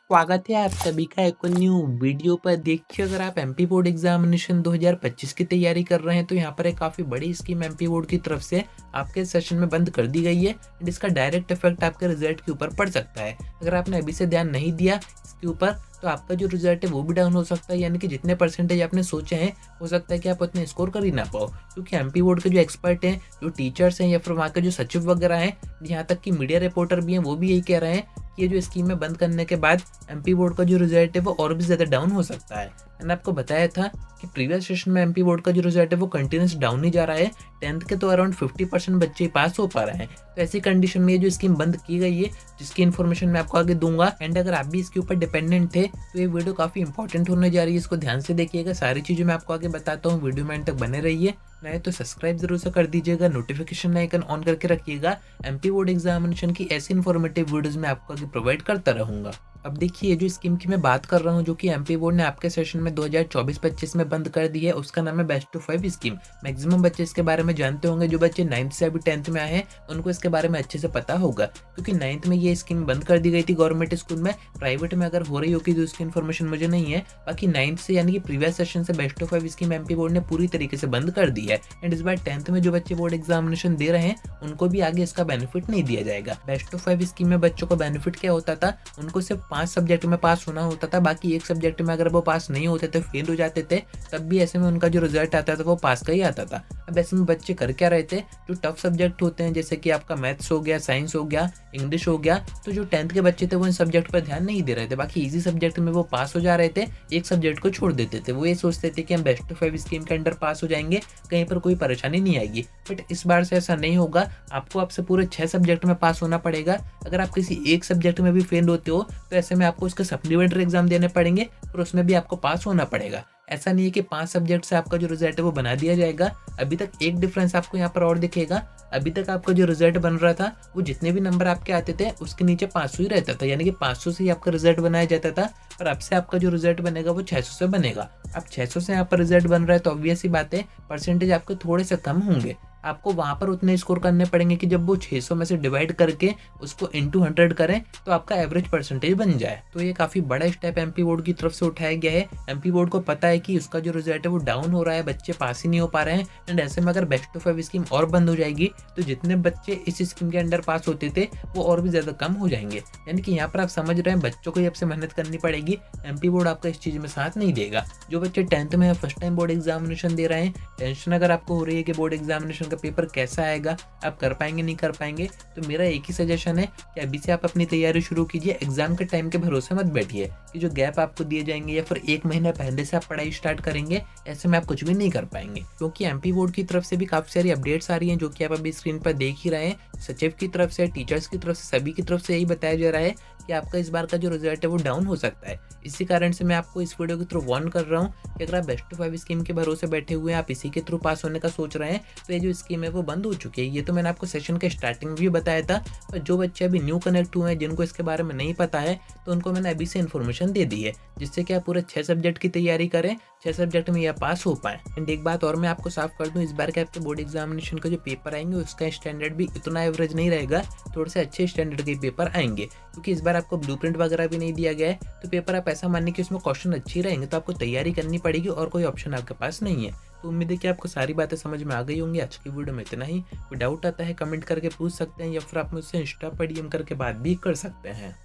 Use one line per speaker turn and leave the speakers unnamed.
स्वागत है आप सभी का एक और न्यू वीडियो पर। देखिए, अगर आप एमपी बोर्ड एग्जामिनेशन 2025 की तैयारी कर रहे हैं तो यहाँ पर एक काफ़ी बड़ी स्कीम एमपी बोर्ड की तरफ से आपके सेशन में बंद कर दी गई है एंड इसका डायरेक्ट इफेक्ट आपके रिजल्ट के ऊपर पड़ सकता है। अगर आपने अभी से ध्यान नहीं दिया इसके ऊपर तो आपका जो रिजल्ट है वो भी डाउन हो सकता है, यानी कि जितने परसेंटेज आपने सोचे हैं हो सकता है कि आप उतने स्कोर कर ही ना पाओ, क्योंकि एमपी बोर्ड के जो एक्सपर्ट हैं, जो टीचर्स हैं या फिर वहाँ के जो सचिव वगैरह हैं, यहाँ तक कि मीडिया रिपोर्टर भी हैं, वो भी यही कह रहे हैं कि ये जो स्कीम में बंद करने के बाद एमपी बोर्ड का जो रिजल्ट है वो और भी ज़्यादा डाउन हो सकता है। मैंने आपको बताया था कि प्रीवियस सेशन में एमपी बोर्ड का जो रिजल्ट है वो कंटिन्यूस डाउन ही जा रहा है। 10th के तो अराउंड 50% बच्चे ही पास हो पा रहे हैं। तो ऐसी कंडीशन में ये जो स्कीम बंद की गई है, जिसकी इन्फॉर्मेशन मैं आपको आगे दूंगा, एंड अगर आप भी इसके ऊपर डिपेंडेंट थे तो ये वीडियो काफ़ी इंपॉर्टेंट होने जा रही है। इसको ध्यान से देखिएगा, सारी चीज़ें मैं आपको आगे बताता हूँ। वीडियो में एंड तक बने रहिए। नए तो सब्सक्राइब जरूर से कर दीजिएगा, नोटिफिकेशन आइकन ऑन करके रखिएगा। एमपी बोर्ड एग्जामिनेशन की ऐसी इन्फॉर्मेटिव वीडियोस मैं आपको आगे प्रोवाइड करता रहूंगा। अब देखिए, जो स्कीम की मैं बात कर रहा हूँ, जो कि एमपी बोर्ड ने आपके सेशन में 2024-25 में बंद कर दी है, उसका नाम है बेस्ट टू 5 स्कीम। मैक्सिमम बच्चे इसके बारे में जानते होंगे। जो बच्चे 9th से अभी 10th में आए हैं उनको इसके बारे में अच्छे से पता होगा, क्योंकि 9th में ये स्कीम बंद कर दी गई थी गवर्नमेंट स्कूल में। प्राइवेट में अगर हो रही होगी तो उसकी इन्फॉर्मेशन मुझे नहीं है। बाकी 9th से यानी कि प्रीवियस सेशन से best two 5 scheme MP board ने पूरी तरीके से बंद कर दी है। एंड इस बार 10th में जो बच्चे बोर्ड एग्जामिनेशन दे रहे हैं उनको भी आगे इसका बेनिफिट नहीं दिया जाएगा। बेस्ट टू 5 स्कीम में बच्चों को बेनिफिट क्या होता था, उनको सिर्फ 5 सब्जेक्ट में पास होना होता था, बाकी एक सब्जेक्ट में अगर वो पास नहीं होते थे, फेल हो जाते थे, तब भी ऐसे में उनका जो रिजल्ट आता था वो पास का ही आता था। अब ऐसे में बच्चे कर क्या रहे थे, जो टफ सब्जेक्ट होते हैं जैसे कि आपका मैथ्स हो गया, साइंस हो गया, इंग्लिश हो गया, तो जो 10th के बच्चे थे वो इन सब्जेक्ट पर ध्यान नहीं दे रहे थे। बाकी इजी सब्जेक्ट में वो पास हो जा रहे थे, एक सब्जेक्ट को छोड़ देते थे। वो ये सोचते थे कि हम बेस्ट टू 5 स्कीम के अंडर पास हो जाएंगे, कहीं पर कोई परेशानी नहीं आएगी। बट इस बार से ऐसा नहीं होगा। आपको आपसे पूरे 6 सब्जेक्ट में पास होना पड़ेगा। अगर आप किसी एक सब्जेक्ट में भी फेल होते हो तो ऐसे में आपको उसके सप्लीमेंट्री एग्जाम देने पड़ेंगे, और उसमें भी आपको पास होना पड़ेगा। ऐसा नहीं है कि 5 सब्जेक्ट से आपका जो रिजल्ट है वो बना दिया जाएगा। अभी तक एक डिफरेंस आपको यहाँ पर और दिखेगा। अभी तक आपका जो रिजल्ट बन रहा था वो जितने भी नंबर आपके आते थे उसके नीचे 500 ही रहता था, यानी कि 500 से ही आपका रिजल्ट बनाया जाता था। पर अब से आपका जो रिजल्ट बनेगा वो 600 से बनेगा। अब 600 से यहाँ पर रिजल्ट बन रहा है तो ऑब्वियस ही बात है परसेंटेज आपके थोड़े से कम होंगे। आपको वहाँ पर उतने स्कोर करने पड़ेंगे कि जब वो 600 में से डिवाइड करके उसको इंटू 100 करें तो आपका एवरेज परसेंटेज बन जाए। तो ये काफ़ी बड़ा स्टेप एमपी बोर्ड की तरफ से उठाया गया है। एमपी बोर्ड को पता है कि उसका जो रिजल्ट है वो डाउन हो रहा है, बच्चे पास ही नहीं हो पा रहे हैं। एंड ऐसे में अगर बेस्ट टू 5 स्कीम और बंद हो जाएगी तो जितने बच्चे इस स्कीम के अंडर पास होते थे वो और भी ज़्यादा कम हो जाएंगे। यानी कि यहाँ पर आप समझ रहे हैं बच्चों को अब से मेहनत करनी पड़ेगी। एमपी बोर्ड आपका इस चीज़ में साथ नहीं देगा। जो बच्चे 10th में फर्स्ट टाइम बोर्ड एग्जामिनेशन दे रहे हैं, टेंशन अगर आपको हो रही है कि बोर्ड एग्जामिनेशन का पेपर कैसा आएगा, आप कर पाएंगे नहीं कर पाएंगे, तो मेरा एक ही सजेशन है कि अभी से आप अपनी तैयारी शुरू कीजिए। एग्जाम के टाइम के भरोसे मत बैठिए कि जो गैप आपको दिए जाएंगे या फिर एक महीना पहले से आप पढ़ाई स्टार्ट करेंगे, ऐसे में आप कुछ भी नहीं कर पाएंगे। क्योंकि एमपी बोर्ड की तरफ से भी काफ़ी सारी अपडेट्स आ रही हैं जो कि आप अभी स्क्रीन पर देख ही रहे हैं। सचिव की तरफ से, टीचर्स की तरफ से, सभी की तरफ से यही बताया जा रहा है कि आपका इस बार का जो रिजल्ट है वो डाउन हो सकता है। इसी कारण से मैं आपको इस वीडियो के थ्रू वार्न कर रहा हूँ कि अगर आप बेस्ट टू 5 स्कीम के भरोसे बैठे हुए हैं, आप इसी के थ्रू पास होने का सोच रहे हैं, तो ये जो स्कीम है वो बंद हो चुकी है। ये तो मैंने आपको सेशन के स्टार्टिंग में भी बताया था। और जो बच्चे अभी न्यू कनेक्ट हुए हैं, जिनको इसके बारे में नहीं पता है, तो उनको मैंने अभी से इन्फॉर्मेशन दे दी है, जिससे कि आप पूरे 6 सब्जेक्ट की तैयारी करें, 6 सब्जेक्ट में यह पास हो पाए। एंड एक बात और मैं आपको साफ कर दूं, इस बार के आपके बोर्ड एग्जामिनेशन का जो पेपर आएंगे उसका स्टैंडर्ड भी इतना एवरेज नहीं रहेगा, थोड़े से अच्छे स्टैंडर्ड के पेपर आएंगे। क्योंकि इस बार आपको ब्लूप्रिंट वगैरह भी नहीं दिया गया है, तो पेपर आप ऐसा मानिए कि उसमें क्वेश्चन अच्छे रहेंगे, तो आपको तैयारी करनी पड़ेगी और कोई ऑप्शन आपके पास नहीं है। तो उम्मीद है कि आपको सारी बातें समझ में आ गई होंगी। आज की वीडियो में इतना ही। कोई डाउट आता है कमेंट करके पूछ सकते हैं, या फिर आप मुझसे इंस्टा पर डीएम करके बात भी कर सकते हैं।